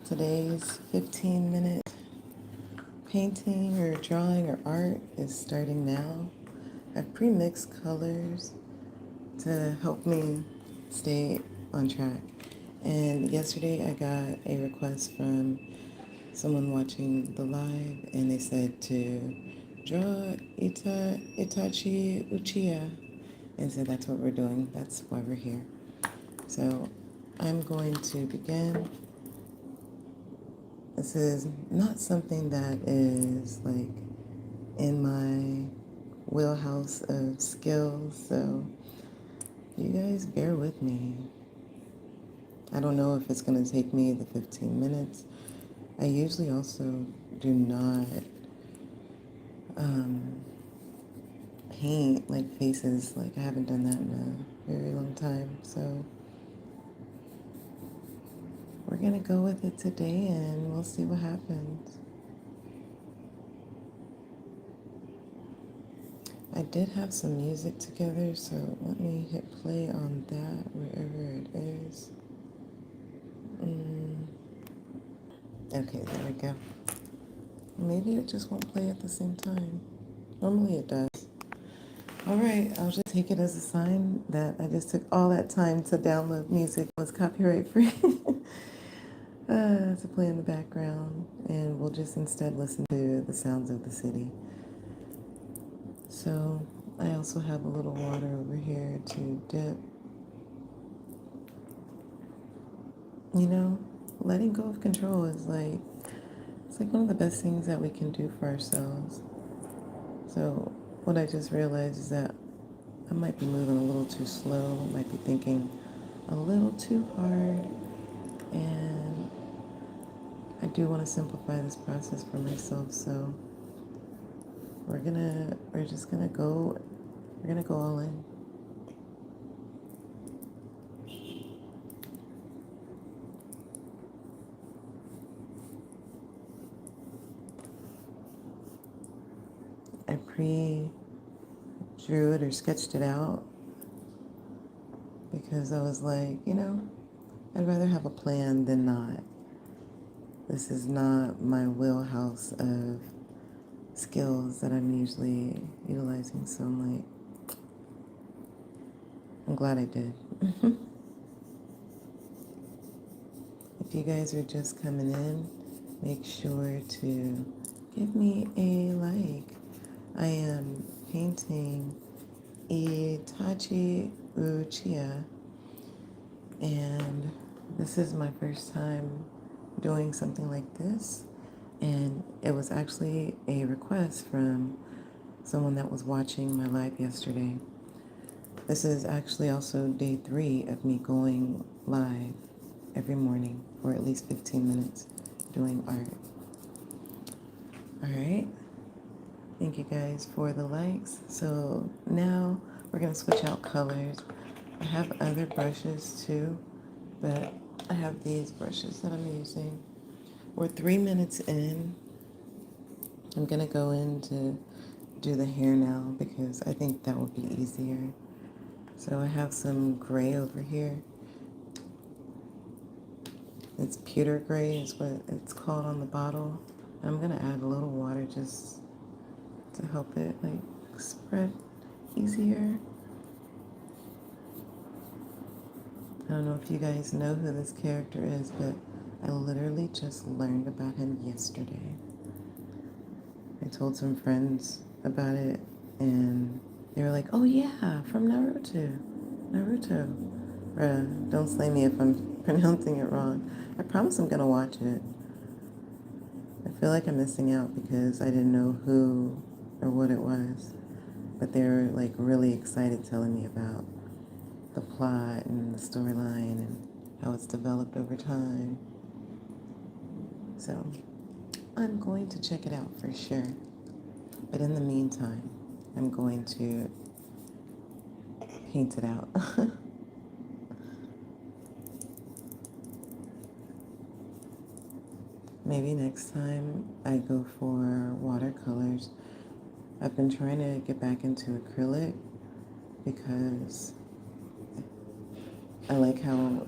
Today's 15-minute painting or drawing or art is starting now. I've pre-mixed colors to help me stay on track. And yesterday I got a request from someone watching the live, and they said to draw Itachi Uchiha. And so that's what we're doing. That's why we're here. So I'm going to begin. This is not something that is like in my wheelhouse of skills, so you guys bear with me. I don't know if it's going to take me the 15 minutes. I usually also do not paint like faces. Like I haven't done that in a very long time, so we're going to go with it today and we'll see what happens. I did have some music together, so let me hit play on that wherever it is. Okay, there we go. Maybe it just won't play at the same time. Normally it does. All right, I'll just take it as a sign that I just took all that time to download music. It was copyright free to play in the background, and we'll just instead listen to the sounds of the city. So I also have a little water over here to dip. You know, letting go of control is like, it's like one of the best things that we can do for ourselves. So what I just realized is that I might be moving a little too slow, might be thinking a little too hard, and I do want to simplify this process for myself, so we're just gonna go all in. I pre-drew it or sketched it out because I was like, I'd rather have a plan than not. This is not my wheelhouse of skills that I'm usually utilizing, so I'm glad I did. If you guys are just coming in, make sure to give me a like. I am painting Itachi Uchiha, and this is my first time doing something like this, and it was actually a request from someone that was watching my live yesterday. This is actually also day 3 of me going live every morning for at least 15 minutes doing art. All right. Thank you guys for the likes. So now we're going to switch out colors. I have other brushes too, but I have these brushes that I'm using. We're 3 minutes in. I'm going to go in to do the hair now because I think that will be easier. So I have some gray over here. It's pewter gray is what it's called on the bottle. I'm going to add a little water just to help it like spread easier. I don't know if you guys know who this character is, but I literally just learned about him yesterday. I told some friends about it, and they were like, oh yeah, from Naruto. Don't slay me if I'm pronouncing it wrong. I promise I'm going to watch it. I feel like I'm missing out because I didn't know who or what it was, but they were like really excited telling me about the plot and the storyline and how it's developed over time. So I'm going to check it out for sure. But in the meantime, I'm going to paint it out. Maybe next time I go for watercolors. I've been trying to get back into acrylic because I like how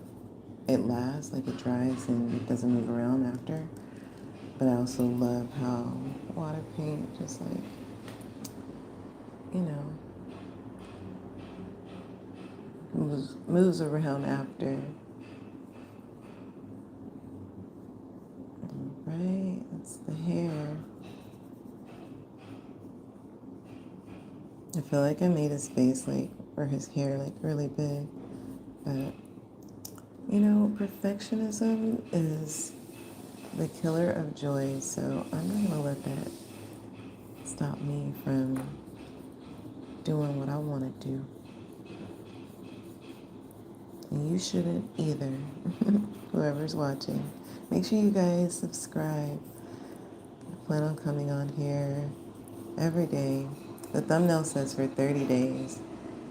it lasts, like it dries and it doesn't move around after. But I also love how water paint just like, you know, moves around after. Right, it's the hair. I feel like I made his face like, or his hair like really big. But, you know, perfectionism is the killer of joy. So I'm not going to let that stop me from doing what I want to do. And you shouldn't either, whoever's watching. Make sure you guys subscribe. I plan on coming on here every day. The thumbnail says for 30 days.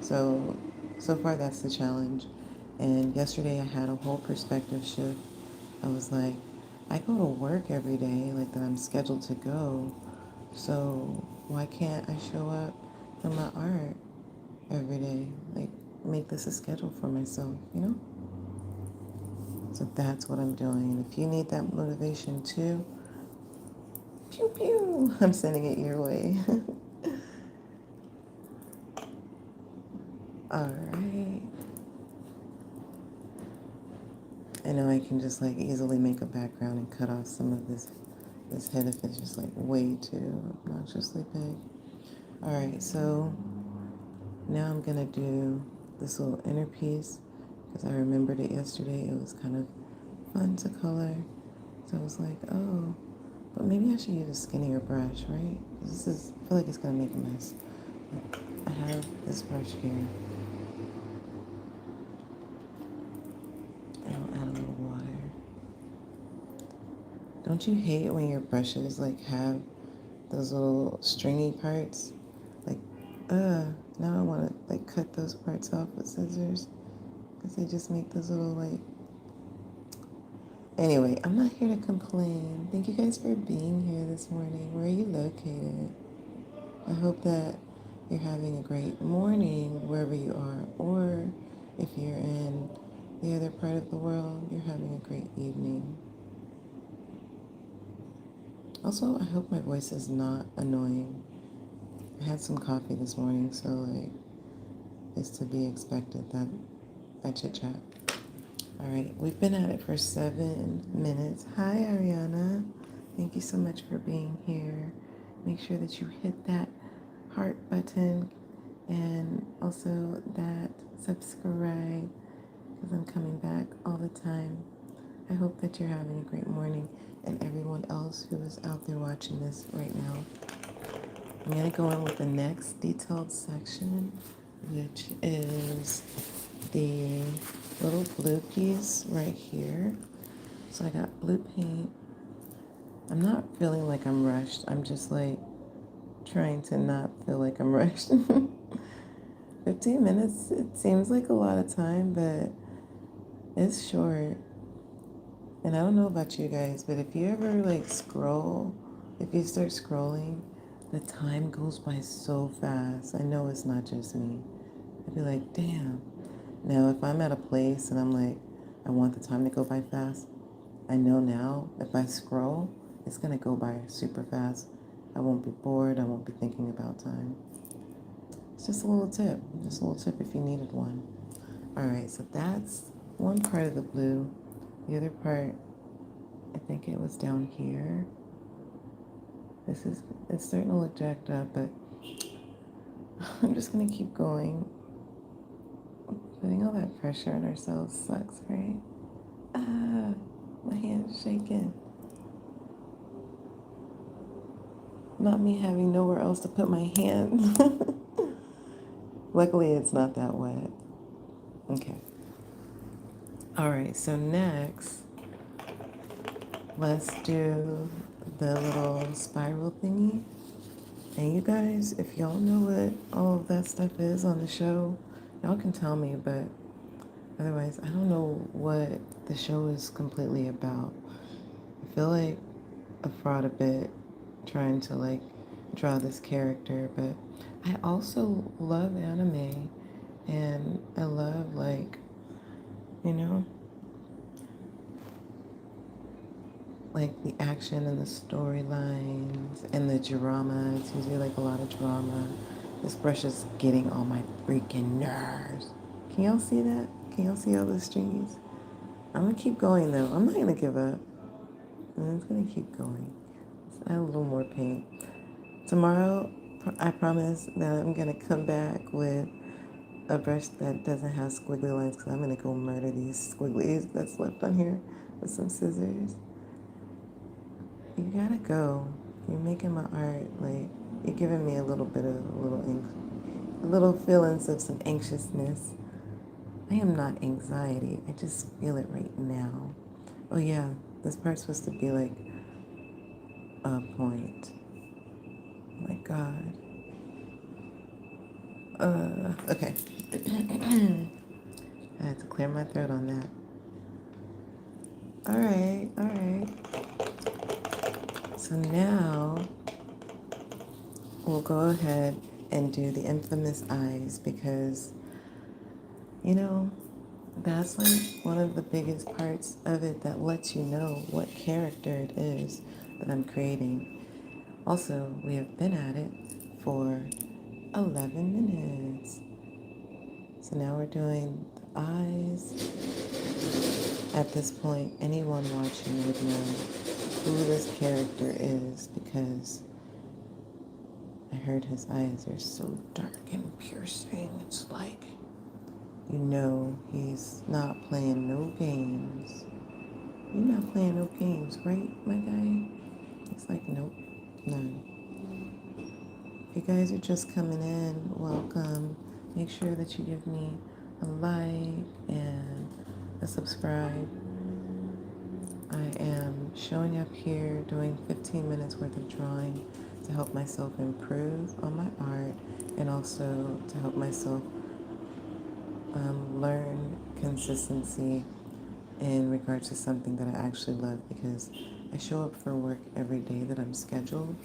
So far that's the challenge. And yesterday I had a whole perspective shift. I was like, I go to work every day, like that I'm scheduled to go. So why can't I show up for my art every day? Like, make this a schedule for myself, you know? So that's what I'm doing. And if you need that motivation too, pew pew, I'm sending it your way. All right. I know I can just like easily make a background and cut off some of this head if it's just like way too obnoxiously big. All right, so now I'm gonna do this little inner piece because I remembered it yesterday. It was kind of fun to color. So I was like, oh, but maybe I should use a skinnier brush, right? I feel like it's gonna make a mess. I have this brush here. I'll add a little water. Don't you hate when your brushes like have those little stringy parts? Like, now I want to like cut those parts off with scissors because they just make those little like. Anyway, I'm not here to complain. Thank you guys for being here this morning. Where are you located? I hope that you're having a great morning wherever you are, or if you're in the other part of the world, you're having a great evening. Also, I hope my voice is not annoying. I had some coffee this morning, so like it's to be expected that I chit chat. All right, we've been at it for 7 minutes. Hi, Ariana. Thank you so much for being here. Make sure that you hit that heart button and also that subscribe because I'm coming back all the time. I hope that you're having a great morning and everyone else who is out there watching this right now. I'm going to go in with the next detailed section, which is the little blue piece right here. So I got blue paint. I'm not feeling like I'm rushed. I'm just like trying to not feel like I'm rushed. 15 minutes, it seems like a lot of time, but it's short. And I don't know about you guys, but if you ever like scroll, if you start scrolling, the time goes by so fast. I know it's not just me. I'd be like, damn. Now, if I'm at a place and I'm like, I want the time to go by fast, I know now if I scroll, it's going to go by super fast. I won't be bored. I won't be thinking about time. It's just a little tip. Just a little tip if you needed one. All right, so that's one part of the blue. The other part, I think it was down here. It's starting to look jacked up, but I'm just going to keep going. Putting all that pressure on ourselves sucks, right? My hand's shaking. Not me having nowhere else to put my hand. Luckily, it's not that wet. Okay. All right, so next, let's do the little spiral thingy. And you guys, if y'all know what all of that stuff is on the show, y'all can tell me, but otherwise, I don't know what the show is completely about. I feel like a fraud a bit trying to like draw this character, but I also love anime and I love like, you know, like the action and the storylines and the drama. It's usually like a lot of drama. This brush is getting on my freaking nerves. Can y'all see that? Can y'all see all the strings? I'm gonna keep going though. I'm not gonna give up. I'm just gonna keep going. Let's add a little more paint. Tomorrow, I promise that I'm gonna come back with a brush that doesn't have squiggly lines because I'm gonna go murder these squigglies that's left on here with some scissors. You gotta go. You're making my art like you're giving me a little bit of a little feelings of some anxiousness. I am not anxiety. I just feel it right now. Oh yeah, this part's supposed to be like a point. Oh my God. Okay. I had to clear my throat on that. All right, all right. So now we'll go ahead and do the infamous eyes because, you know, that's like one of the biggest parts of it that lets you know what character it is that I'm creating. Also, we have been at it for 11 minutes. So now we're doing the eyes. At this point, anyone watching would know who this character is because I heard his eyes are so dark and piercing. It's like, you know, he's not playing no games. You're not playing no games, right, my guy? It's like, nope, none. If you guys are just coming in, welcome. Make sure that you give me a like and a subscribe. I am showing up here doing 15 minutes worth of drawing to help myself improve on my art and also to help myself learn consistency in regards to something that I actually love because I show up for work every day that I'm scheduled,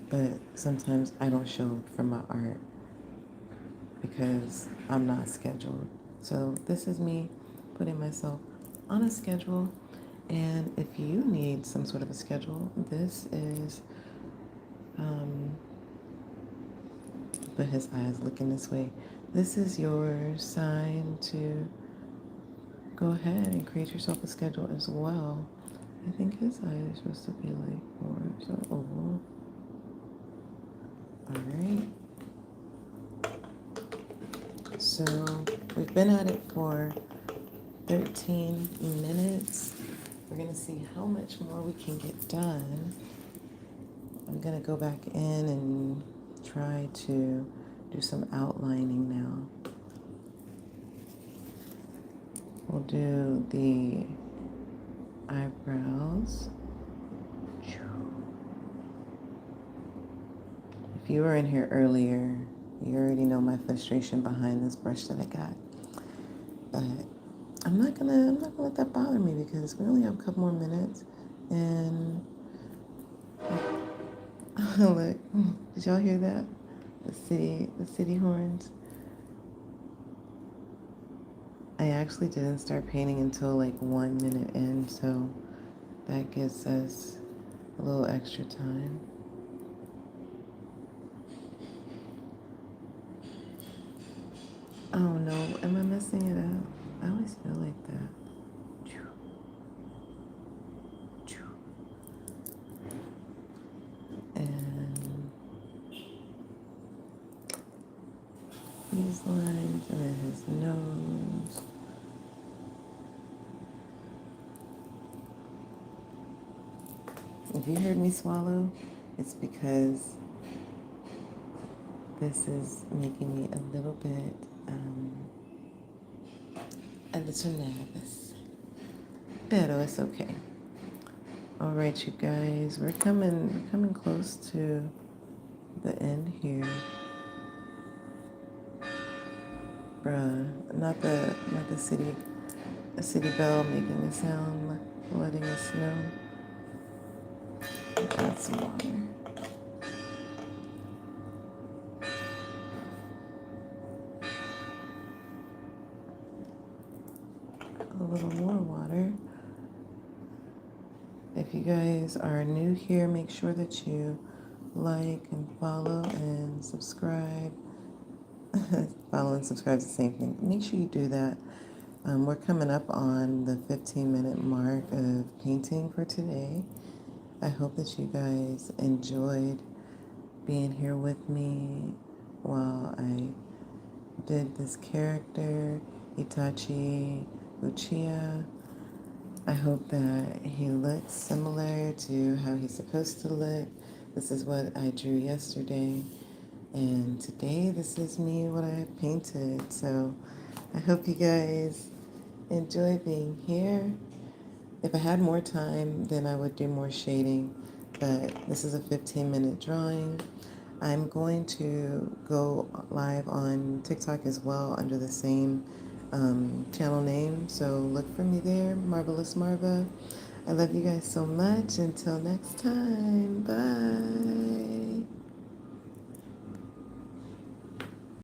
but sometimes I don't show up for my art because I'm not scheduled. So this is me putting myself on a schedule, and if you need some sort of a schedule, this is, but his eyes looking this way. This is your sign to go ahead and create yourself a schedule as well. I think his eye is supposed to be like more so oval. Alright. So we've been at it for 13 minutes. We're gonna see how much more we can get done. I'm gonna go back in and try to do some outlining now. We'll do the eyebrows. If you were in here earlier, you already know my frustration behind this brush that I got. But I'm not gonna let that bother me because we only have a couple more minutes. And look, did y'all hear that? The city horns. I actually didn't start painting until like 1 minute in, so that gives us a little extra time. Oh no, am I messing it up? I always feel like that. And these lines, and then his nose. If you heard me swallow, it's because this is making me a little nervous. Pero it's okay. All right, you guys, we're coming close to the end here. Bruh, not the city bell making a sound, letting us know. Add some water. A little more water. If you guys are new here, make sure that you like and follow and subscribe. Follow and subscribe is the same thing. Make sure you do that. We're coming up on the 15-minute mark of painting for today. I hope that you guys enjoyed being here with me while I did this character, Itachi Uchiha. I hope that he looks similar to how he's supposed to look. This is what I drew yesterday. And today, this is me, what I painted. So I hope you guys enjoy being here. If I had more time, then I would do more shading. But this is a 15-minute drawing. I'm going to go live on TikTok as well under the same channel name. So look for me there, Marvelous Marva. I love you guys so much. Until next time, bye.